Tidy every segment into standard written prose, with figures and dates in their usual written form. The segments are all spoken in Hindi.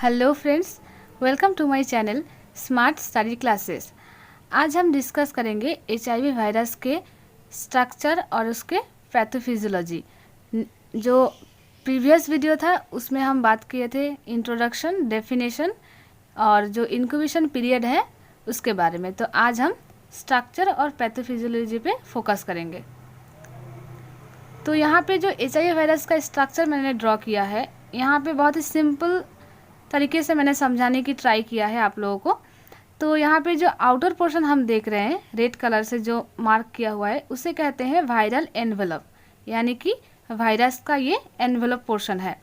Hello friends, welcome to my channel smart study classes. आज हम डिस्कस करेंगे एचआईवी वायरस के स्ट्रक्चर और उसके पैथोफिजियोलॉजी। जो प्रीवियस वीडियो था उसमें हम बात किए थे इंट्रोडक्शन, डेफिनेशन और जो इंक्यूबेशन पीरियड है उसके बारे में। तो आज हम स्ट्रक्चर और पैथोफिजियोलॉजी पे फोकस करेंगे। तो यहाँ पे जो एचआईवी वायरस का स्ट्रक्चर मैंने ड्रॉ किया है, यहाँ पे बहुत ही सिंपल तरीके से मैंने समझाने की ट्राई किया है आप लोगों को। तो यहाँ पे जो आउटर पोर्शन हम देख रहे हैं रेड कलर से जो मार्क किया हुआ है उसे कहते हैं वायरल एनवेलप, यानी कि वायरस का ये एनवेलप पोर्शन है।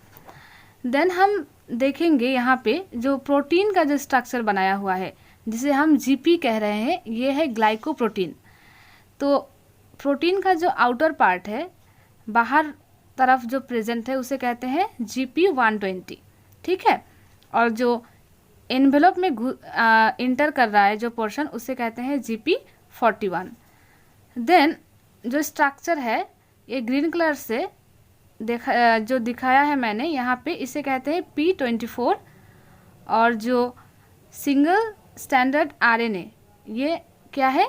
देन हम देखेंगे यहाँ पे जो प्रोटीन का जो स्ट्रक्चर बनाया हुआ है जिसे हम जीपी कह रहे हैं, ये है ग्लाइकोप्रोटीन। तो प्रोटीन का जो आउटर पार्ट है बाहर तरफ जो प्रेजेंट है उसे कहते हैं GP120, ठीक है। और जो एनवेलप में इंटर कर रहा है जो पोर्शन उसे कहते हैं GP41। देन जो स्ट्रक्चर है ये ग्रीन कलर से जो दिखाया है मैंने यहाँ पे, इसे कहते हैं P24। और जो सिंगल स्टैंडर्ड RNA, ये क्या है?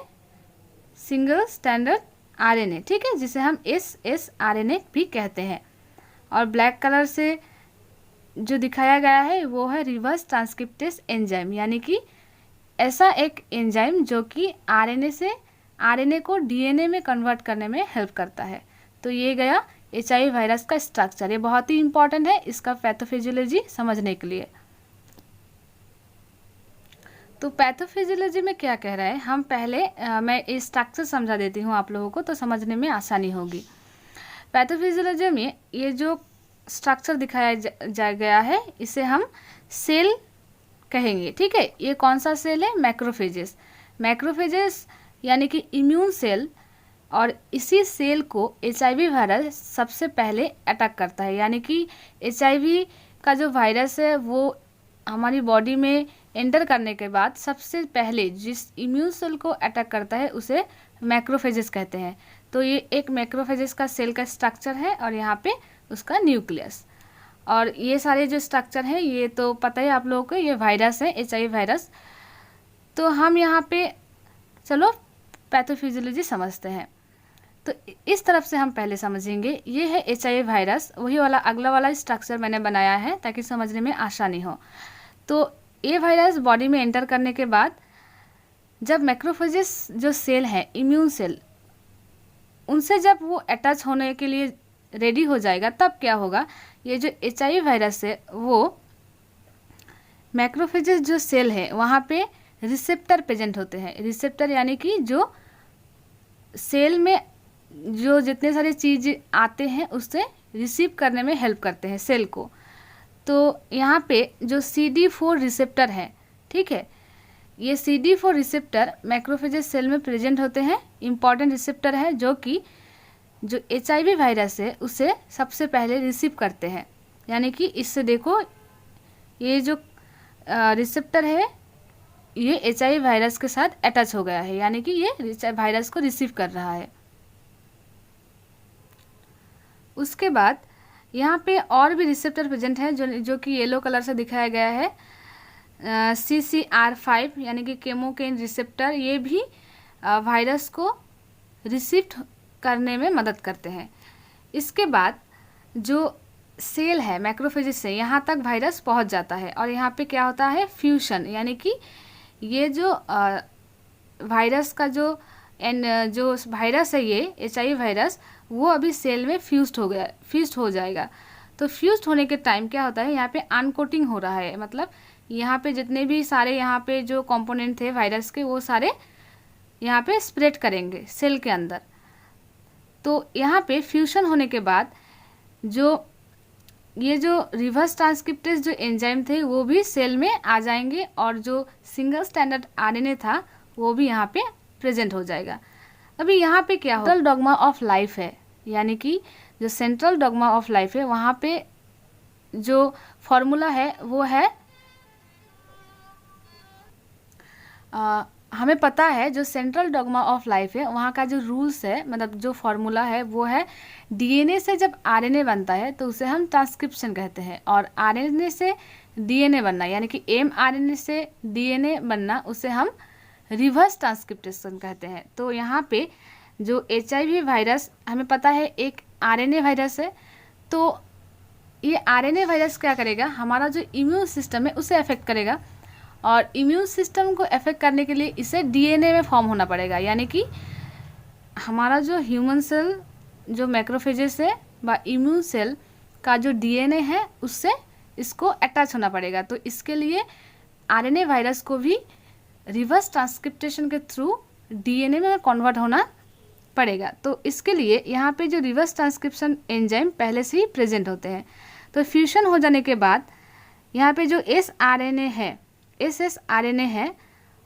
सिंगल स्टैंडर्ड RNA, ठीक है, जिसे हम SSRNA भी कहते हैं। और ब्लैक कलर से जो दिखाया गया है वो है रिवर्स ट्रांसक्रिप्टेज एंजाइम, यानी कि ऐसा एक एंजाइम जो कि RNA से RNA को DNA में कन्वर्ट करने में हेल्प करता है। तो ये गया एचआईवी वायरस का स्ट्रक्चर। ये बहुत ही इंपॉर्टेंट है इसका पैथोफिजियोलॉजी समझने के लिए। तो पैथोफिजियोलॉजी में क्या कह रहा है, हम पहले मैं इस स्ट्रक्चर समझा देती हूँ आप लोगों को तो समझने में आसानी होगी। पैथोफिजियोलॉजी में ये जो स्ट्रक्चर दिखाया गया है इसे हम सेल कहेंगे, ठीक है। ये कौन सा सेल है? मैक्रोफेजेस। मैक्रोफेजेस यानी कि इम्यून सेल, और इसी सेल को एचआईवी वायरस सबसे पहले अटैक करता है। यानी कि एचआईवी का जो वायरस है वो हमारी बॉडी में एंटर करने के बाद सबसे पहले जिस इम्यून सेल को अटैक करता है उसे मैक्रोफेजेस कहते हैं। तो ये एक मैक्रोफेजेस का सेल का स्ट्रक्चर है और यहाँ पे उसका न्यूक्लियस। और ये सारे जो स्ट्रक्चर हैं ये तो पता ही आप लोगों को, ये वायरस है एचआईवी वायरस। तो हम यहाँ पे चलो पैथोफिजियोलॉजी समझते हैं। तो इस तरफ से हम पहले समझेंगे। ये है एचआईवी वायरस, वही वाला अगला वाला स्ट्रक्चर मैंने बनाया है ताकि समझने में आसानी हो। तो ये वायरस बॉडी में एंटर करने के बाद जब मैक्रोफेजेस जो सेल है इम्यून सेल, उनसे जब वो अटैच होने के लिए रेडी हो जाएगा तब क्या होगा, ये जो एचआईवी वायरस है वो मैक्रोफेजेस जो सेल है वहाँ पे रिसेप्टर प्रेजेंट होते हैं। रिसेप्टर यानी कि जो सेल में जो जितने सारे चीज़ आते हैं उससे रिसीव करने में हेल्प करते हैं सेल को। तो यहाँ पे जो CD4 रिसेप्टर है, ठीक है, ये CD4 रिसेप्टर मैक्रोफेजेस सेल में प्रेजेंट होते हैं। इम्पॉर्टेंट रिसेप्टर है जो कि जो एचआईवी वायरस है उसे सबसे पहले रिसीव करते हैं। यानी कि इससे देखो ये जो रिसेप्टर है ये एचआईवी वायरस के साथ अटैच हो गया है, यानी कि ये वायरस को रिसीव कर रहा है। उसके बाद यहाँ पे और भी रिसेप्टर प्रेजेंट है जो कि येलो कलर से दिखाया गया है, CCR5 यानी कि केमोकेन रिसेप्टर। ये भी वायरस को रिसीव करने में मदद करते हैं। इसके बाद जो सेल है मैक्रोफेजेस से यहाँ तक वायरस पहुँच जाता है और यहाँ पे क्या होता है, फ्यूशन, यानी कि ये जो वायरस का जो वायरस है ये एचआईवी वायरस वो अभी सेल में फ्यूज्ड हो जाएगा। तो फ्यूज्ड होने के टाइम क्या होता है, यहाँ पे अनकोटिंग हो रहा है, मतलब यहाँ पे जितने भी सारे यहाँ पे जो कंपोनेंट थे वायरस के वो सारे यहाँ पे स्प्रेड करेंगे सेल के अंदर। तो यहाँ पे फ्यूजन होने के बाद ये जो रिवर्स ट्रांसक्रिप्टेज जो एंजाइम थे वो भी सेल में आ जाएंगे और जो सिंगल स्टैंडर्ड RNA था वो भी यहाँ पे प्रेजेंट हो जाएगा। अभी यहाँ पे क्या सेंट्रल डॉगमा ऑफ लाइफ है, यानी कि जो सेंट्रल डॉगमा ऑफ लाइफ है वहाँ पे जो फॉर्मूला है वो है हमें पता है जो सेंट्रल डॉगमा ऑफ लाइफ है वहाँ का जो रूल्स है, मतलब जो फॉर्मूला है वो है DNA से जब RNA बनता है तो उसे हम ट्रांसक्रिप्शन कहते हैं, और RNA से डीएनए बनना, यानी कि mRNA से डीएनए बनना, उसे हम रिवर्स ट्रांसक्रिप्टेशन कहते हैं। तो यहाँ पे जो HIV वायरस हमें पता है एक आरएनए वायरस है, तो ये आरएनए वायरस क्या करेगा, हमारा जो इम्यून सिस्टम है उसे अफेक्ट करेगा, और इम्यून सिस्टम को अफेक्ट करने के लिए इसे डीएनए में फॉर्म होना पड़ेगा, यानी कि हमारा जो ह्यूमन सेल जो मैक्रोफेजेस है व इम्यून सेल का जो डीएनए है उससे इसको अटैच होना पड़ेगा। तो इसके लिए आरएनए वायरस को भी रिवर्स ट्रांसक्रिप्टेशन के थ्रू डीएनए में कन्वर्ट होना पड़ेगा। तो इसके लिए यहाँ पे जो रिवर्स ट्रांसक्रिप्शन एंजाइम पहले से ही प्रेजेंट होते हैं। तो फ्यूशन हो जाने के बाद यहाँ पे जो एसआरएनए है, एसएसआरएनए है,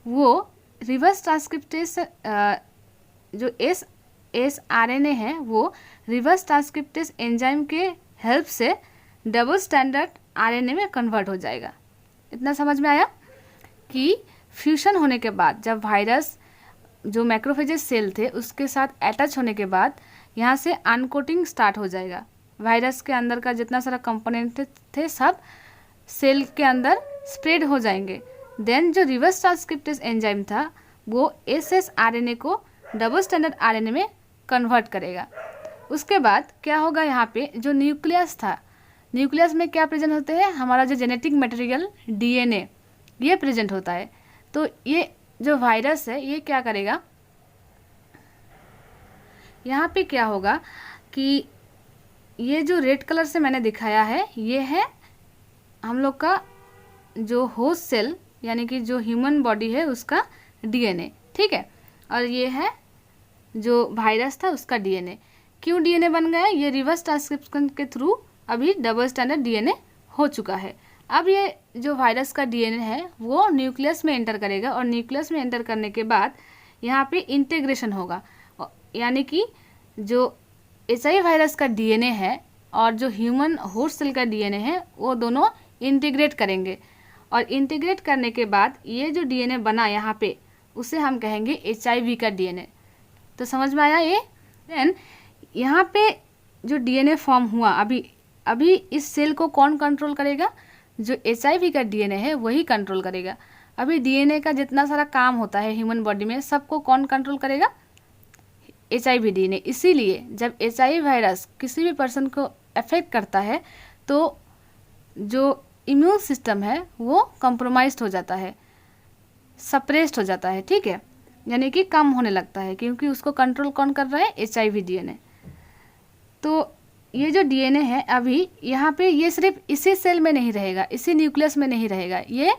वो रिवर्स ट्रांसक्रिप्टेशन जो एसआरएनए है वो रिवर्स ट्रांसक्रिप्टेज एंजाइम के हेल्प से डबल स्टैंडर्ड आरएनए में कन्वर्ट हो जाएगा। इतना समझ में आया कि फ्यूशन होने के बाद जब वायरस जो मैक्रोफेजेस सेल थे उसके साथ अटैच होने के बाद यहाँ से अनकोटिंग स्टार्ट हो जाएगा। वायरस के अंदर का जितना सारा कंपोनेंट थे सब सेल के अंदर स्प्रेड हो जाएंगे। देन जो रिवर्स ट्रांसक्रिप्टेज एंजाइम था वो एसएसआरएनए को डबल स्टैंडर्ड आरएनए में कन्वर्ट करेगा। उसके बाद क्या होगा, यहाँ पे जो न्यूक्लियस था, न्यूक्लियस में क्या प्रेजेंट होते हैं, हमारा जो जेनेटिक मटेरियल डीएनए ये प्रेजेंट होता है। तो ये जो वायरस है ये क्या करेगा, यहाँ पे क्या होगा कि ये जो रेड कलर से मैंने दिखाया है ये है हम लोग का जो होस्ट सेल यानी कि जो ह्यूमन बॉडी है उसका डीएनए, ठीक है, और ये है जो वायरस था उसका डीएनए। क्यों डीएनए बन गया, ये रिवर्स ट्रांसक्रिप्शन के थ्रू अभी डबल स्टैंडर्ड डीएनए हो चुका है। अब ये जो वायरस का डीएनए है वो न्यूक्लियस में एंटर करेगा, और न्यूक्लियस में एंटर करने के बाद यहाँ पे इंटीग्रेशन होगा, यानी कि जो HIV वायरस का डीएनए है और जो ह्यूमन होस्ट सेल का डीएनए है वो दोनों इंटीग्रेट करेंगे, और इंटीग्रेट करने के बाद ये जो डीएनए बना यहाँ पे उसे हम कहेंगे HIV का डीएनए। तो समझ में आया ये। देन यहाँ पे जो डीएनए फॉर्म हुआ अभी इस सेल को कौन कंट्रोल करेगा, जो HIV का डीएनए है वही कंट्रोल करेगा। अभी डीएनए का जितना सारा काम होता है ह्यूमन बॉडी में सबको कौन कंट्रोल करेगा, HIV डीएनए। इसीलिए जब HIV वायरस किसी भी पर्सन को अफेक्ट करता है तो जो इम्यून सिस्टम है वो कॉम्प्रोमाइज्ड हो जाता है, सप्रेस्ड हो जाता है, ठीक है, यानी कि कम होने लगता है, क्योंकि उसको कंट्रोल कौन कर रहा है, HIV डीएनए। तो ये जो डीएनए है अभी यहाँ पे ये सिर्फ इसी सेल में नहीं रहेगा, इसी न्यूक्लियस में नहीं रहेगा, ये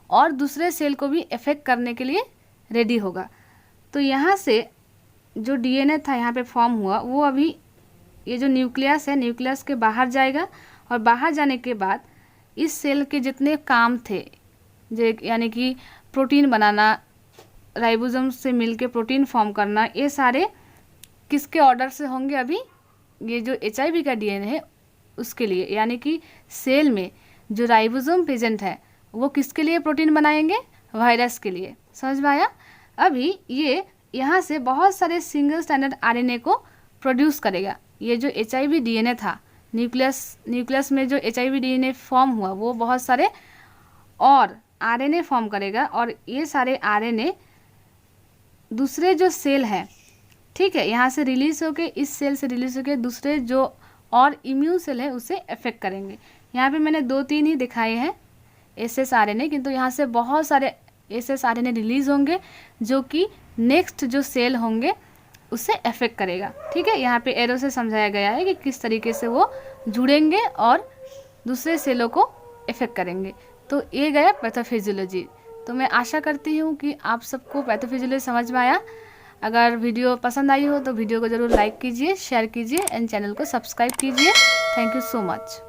और दूसरे सेल को भी अफेक्ट करने के लिए रेडी होगा। तो यहाँ से जो डीएनए था यहाँ पे फॉर्म हुआ वो अभी ये जो न्यूक्लियस है न्यूक्लियस के बाहर जाएगा, और बाहर जाने के बाद इस सेल के जितने काम थे यानी कि प्रोटीन बनाना, राइबोसोम से मिलके प्रोटीन फॉर्म करना, ये सारे किसके ऑर्डर से होंगे, अभी ये जो HIV का डीएनए है उसके लिए, यानी कि सेल में जो राइबोसोम प्रेजेंट है वो किसके लिए प्रोटीन बनाएंगे, वायरस के लिए। समझ में आया। अभी ये यहाँ से बहुत सारे सिंगल स्टैंडर्ड आरएनए को प्रोड्यूस करेगा। ये जो HIV डीएनए था न्यूक्लियस में जो HIV डीएनए फॉर्म हुआ वो बहुत सारे और आरएनए फॉर्म करेगा, और ये सारे आरएनए दूसरे जो सेल है, ठीक है, यहाँ से रिलीज होके इस सेल से रिलीज होके दूसरे जो और इम्यून सेल है उसे अफेक्ट करेंगे। यहाँ पे मैंने 2-3 ही दिखाए हैं SSRNA, किंतु यहाँ से बहुत सारे SSRNA रिलीज होंगे जो कि नेक्स्ट जो सेल होंगे उससे अफेक्ट करेगा, ठीक है। यहाँ पे एरो से समझाया गया है कि किस तरीके से वो जुड़ेंगे और दूसरे सेलों को अफेक्ट करेंगे। तो ये गया पैथोफिजियोलॉजी। तो मैं आशा करती हूँ कि आप सबको पैथोफिजियोलॉजी समझ में आया। अगर वीडियो पसंद आई हो तो वीडियो को ज़रूर लाइक कीजिए, शेयर कीजिए एंड चैनल को सब्सक्राइब कीजिए। Thank you so much.